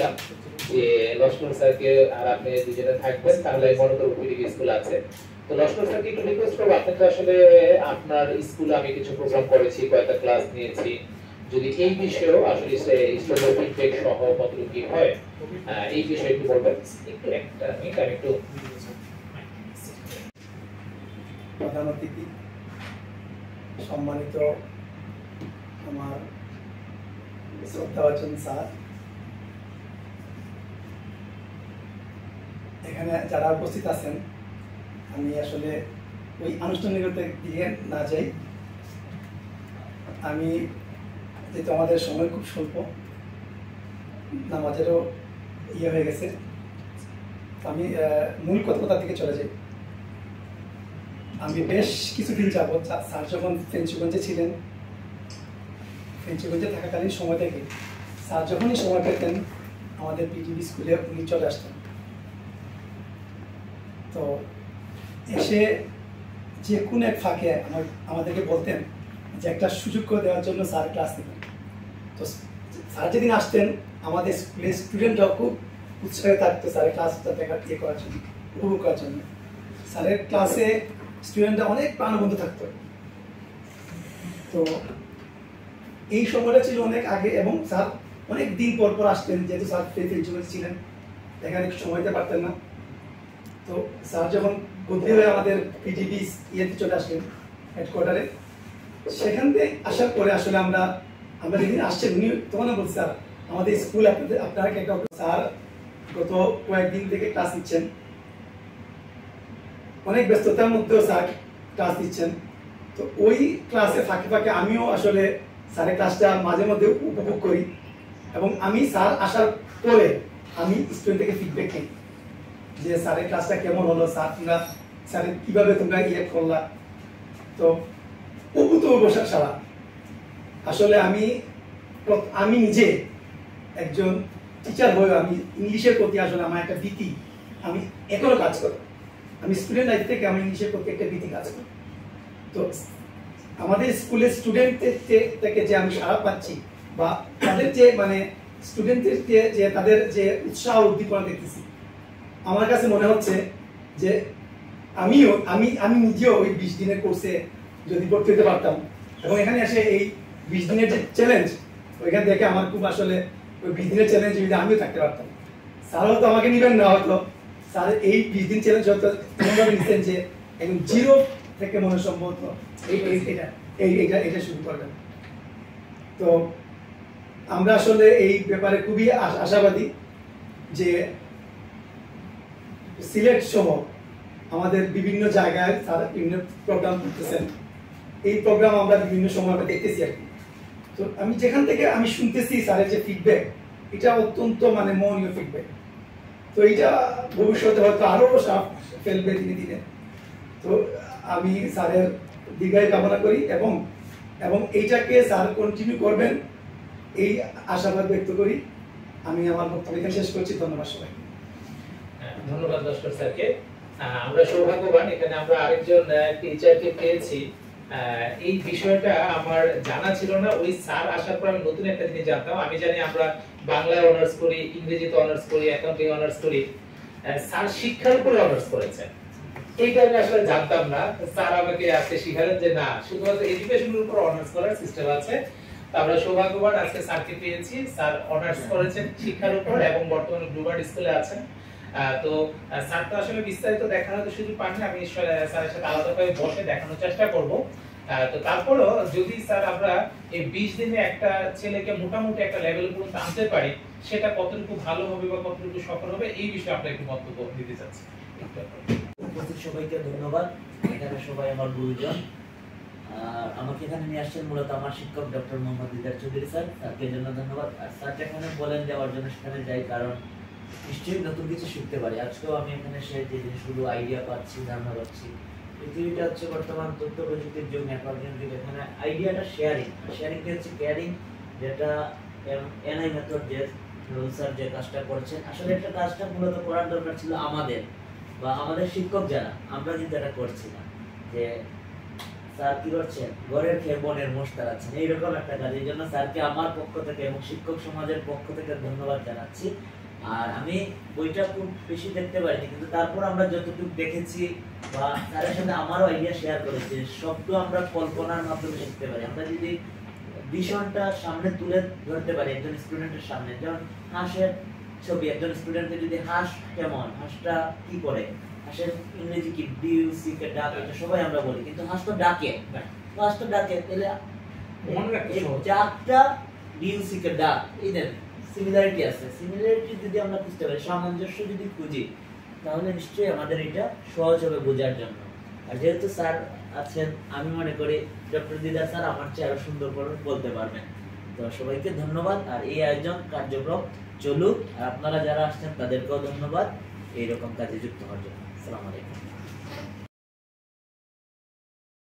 বলছিলাম যে লস্কর স্যারকে আর আপনি দুজনে থাকবেন, তাহলে মনে করো পিডিবি স্কুল আছে। তো লস্কর স্যারকে একটু রিকোয়েস্ট করবো, আপনি তো আসলে আপনার স্কুলে আমি কিছু প্রোগ্রাম করেছি, কয়েকটা ক্লাস নিয়েছি, যদি এই বিষয়েও আসলে স্টুডেন্ট ফিডব্যাক সহ কতটুকু কি হয় এই বিষয়ে একটু বলবেন। একটু একটা মিনিট আমি একটু প্রধান অতিথি, সম্মানিত আমার শ্রদ্ধাভাজন স্যার, এখানে যারা উপস্থিত আছেন, আমি আসলে ওই আনুষ্ঠানিকতার দিকে না যাই। আমি যেহেতু আমাদের সময় খুব স্বল্প, নামাজেরও ইয়ে হয়ে গেছে, আমি মূল কথা থেকে চলে যাই। আমি বেশ কিছুদিন যাবৎ স্যার যখন ফেঞ্চুগঞ্জে ছিলেন, ফেঞ্চুগঞ্জে থাকাকালীন সময় থেকে স্যার যখনই সময় পেতেন আমাদের পিটিবি স্কুলে উনি চলে আসতেন। তো এসে যে কোনো এক ফাঁকে আমাদেরকে বলতেন যে একটা সুযোগ করে দেওয়ার জন্য স্যার ক্লাস নেবেন। তো স্যার যেদিন আসতেন আমাদের স্কুলের স্টুডেন্টরাও খুব উৎসাহে থাকতো স্যারের ক্লাসটা দেখার ইয়ে করার জন্য, উপভোগ করার জন্য। স্যারের ক্লাসে স্টুডেন্টরা অনেক প্রাণবন্ত থাকতো। তো এই সময়টা ছিল অনেক আগে, এবং স্যার অনেক দিন পর পর আসতেন, যেহেতু স্যার ফেঞ্চুগঞ্জে ছিলেন, এখানে সময় দিতে পারতেন না। তো স্যার যখন বদলি হয়ে আমাদের পিটিবি ইয়েতে চলে আসলেন হেডকোয়ার্টারে, সেখান থেকে আসার পরে আসলে আমরা যেদিন আসছেন উনি তখন বলছি স্যার আমাদের স্কুল আপনারা একটা স্যার গত কয়েকদিন থেকে ক্লাস নিচ্ছেন, অনেক ব্যস্ততার মধ্যেও স্যার ক্লাস দিচ্ছেন। তো ওই ক্লাসে ফাঁকে ফাঁকে আমিও আসলে স্যারের ক্লাসটা মাঝে মধ্যে উপভোগ করি, এবং আমি স্যার আসার পরে আমি স্টুডেন্ট থেকে ফিডব্যাক নিই যে স্যারের ক্লাসটা কেমন হলো, স্যারের কিভাবে তোমরা ইয়ে করলা। তো অভূতপূর্ব সারা। আসলে আমি নিজে একজন টিচার হয়ে আমি ইংলিশের প্রতি আসলে আমার একটা ভীতি আমি এখনো কাজ করি। আমি স্টুডেন্ট লাইফ থেকে আমার ইংলিশের প্রতি একটা ভীতি কাজ করি। তো আমাদের স্কুলের স্টুডেন্টদের থেকে যে আমি সাড়া পাচ্ছি, বা তাদের যে স্টুডেন্টদের যে তাদের যে উৎসাহ উদ্দীপনা দেখতেছি, আমার কাছে মনে হচ্ছে যে আমি নিজেও ওই 20 দিনের কোর্সে যদি ভর্তি হতে পারতাম, এবং এখানে এসে এই 20 দিনের যে চ্যালেঞ্জ ওইখানে দেখে আমার খুব আসলে ওই 20 দিনের চ্যালেঞ্জ যদি আমিও থাকতে পারতাম। স্যার হয়তো আমাকে নিবেন না, হয়তো স্যার এই 20 দিন চ্যালেঞ্জ হয়তো এমনভাবে নিচ্ছেন যে একদম জিরো থেকে মনে সম্ভবত এটা শুরু করবেন। তো আমরা আসলে এই ব্যাপারে খুবই আশাবাদী যে সিলেট সহ আমাদের বিভিন্ন জায়গায় তারা বিভিন্ন প্রোগ্রাম করতেছেন। এই প্রোগ্রাম আমরা বিভিন্ন সময় দেখতেছি আর কি। তো আমি যেখান থেকে আমি শুনতেছি স্যারের যে ফিডব্যাক, এটা অত্যন্ত মহনীয় ফিডব্যাক। তো এটা ভবিষ্যতে হয়তো আরো সাপ ফেলবে দিনে দিনে। তো আমি স্যারের দীর্ঘায়ু কামনা করি, এবং এইটাকে স্যার কন্টিনিউ করবেন এই আশাবাদ ব্যক্ত করি। আমি আমার বক্তব্য এখানে শেষ করছি। ধন্যবাদ সবাই। ধন্যবাদ লস্কর স্যারকে। আমরা সৌভাগ্যবান, এখানে আমরা আরেকজন টিচারকে পেয়েছি। এই বিষয়টা আমার জানা ছিল না, ওই স্যার আসার পর আমি নতুন একটা জিনিস জানতাম। আমি জানি আমরা বাংলায় অনার্স করি, ইংরেজিতে অনার্স করি, অ্যাকাউন্টিং অনার্স করি, স্যার শিক্ষার উপরে অনার্স করেছেন। এইটা আমি আসলে জানতাম না। স্যার আমাকে আজকে শিখালেন যে না, শুধুমাত্র এডুকেশনের উপর অনার্স করার সিস্টেম আছে। আমরা সৌভাগ্যবান, আজকে স্যারকে পেয়েছি। স্যার অনার্স করেছেন শিক্ষার উপর এবং বর্তমানে ব্লুবার্ড স্কুলে আছেন। তো স্যার তো আসলে বিস্তারিত দেখানোর সুযোগ পাননি, আমি স্যারের সাথে আলাদাভাবে বসে দেখানোর চেষ্টা করব। তো তারপরও যদি স্যার আমরা এই 20 দিনে একটা ছেলেকে মোটামুটি একটা লেভেল পর্যন্ত আনতে পারি, সেটা কতটুকু ভালো হবে বা কতটুকু সফল হবে, এই বিষয়ে আমরা একটু মন্তব্য দিতে চাচ্ছি। উপস্থিত সবাইকে ধন্যবাদ। এখানে সবাই আমার গুরুজন। আমাকে এখানে নিয়ে আসছেন মূলত আমার শিক্ষক ডক্টর মোহাম্মদ দিদার চৌধুরী স্যার, তাকে জন্য ধন্যবাদ। আর স্যার যেখানে বলেন যাওয়ার জন্য সেখানে যাই, কারণ নিশ্চয়ই নতুন কিছু শিখতে পারি। আজকেও আমি এখানে সে যে জিনিসগুলো আইডিয়া পাচ্ছি, ধারণা পাচ্ছি। পৃথিবীটা হচ্ছে বর্তমান তথ্য প্রযুক্তির যুগ, নেটওয়ার্কিং যুগ। এখানে আইডিয়াটা শেয়ারিংটা হচ্ছে কেয়ারিং, যেটা এনআই মেথড যে স্যার যে কাজটা করছেন, আসলে একটা কাজটা মূলত করার দরকার ছিল আমাদের, বা আমাদের শিক্ষক যারা, আমরা কিন্তু এটা করছি না। যে স্যার কি করছেন, ঘরের খেয়ে বনের মোষ তাড়াচ্ছেন, এইরকম একটা কাজ। এই জন্য স্যারকে আমার পক্ষ থেকে এবং শিক্ষক সমাজের পক্ষ থেকে ধন্যবাদ জানাচ্ছি। আর আমি বইটা খুব বেশি দেখতে পারিনি, কিন্তু তারপর আমরা যতটুকু দেখেছি বা স্যারের সাথে আমারও আইডিয়া শেয়ার করেছি, শব্দ আমরা কল্পনার মাধ্যমে শিখতে পারি। আমরা যদি ভীষণটা সামনে তুলে ধরতে পারি একজন স্টুডেন্টের সামনে, যেমন হাঁসের ছবি, একজন স্টুডেন্টকে যদি হাঁস কেমন, হাঁসটা কি করে, হাঁসের ইংরেজি কি, ডিউসিকে ডাক, এটা সবাই আমরা বলি, কিন্তু হাঁস তো ডাকে, হাঁস তো ডাকে, তাহলে মনে রাখতে এই সহজ। ডাকটা ডিউসিকে ডাক, এই দেন সিমিলারিটি আছে। সিমিলারিটি যদি আমরা খুঁজতে পারি, সামঞ্জস্য যদি খুঁজি, তাহলে নিশ্চয়ই আমাদের এটা সহজ হবে বোঝার জন্য। আর যেহেতু স্যার আছেন, আমি মনে করি ডক্টর দিদার স্যার আমার চেয়ে আরো সুন্দর করে বলতে পারবেন। তো সবাইকে ধন্যবাদ। আর এই আয়োজন কার্যক্রম চলুক, আর আপনারা যারা আসছেন তাদেরকেও ধন্যবাদ এইরকম কাজে যুক্ত হওয়ার জন্য। আসসালামু আলাইকুম।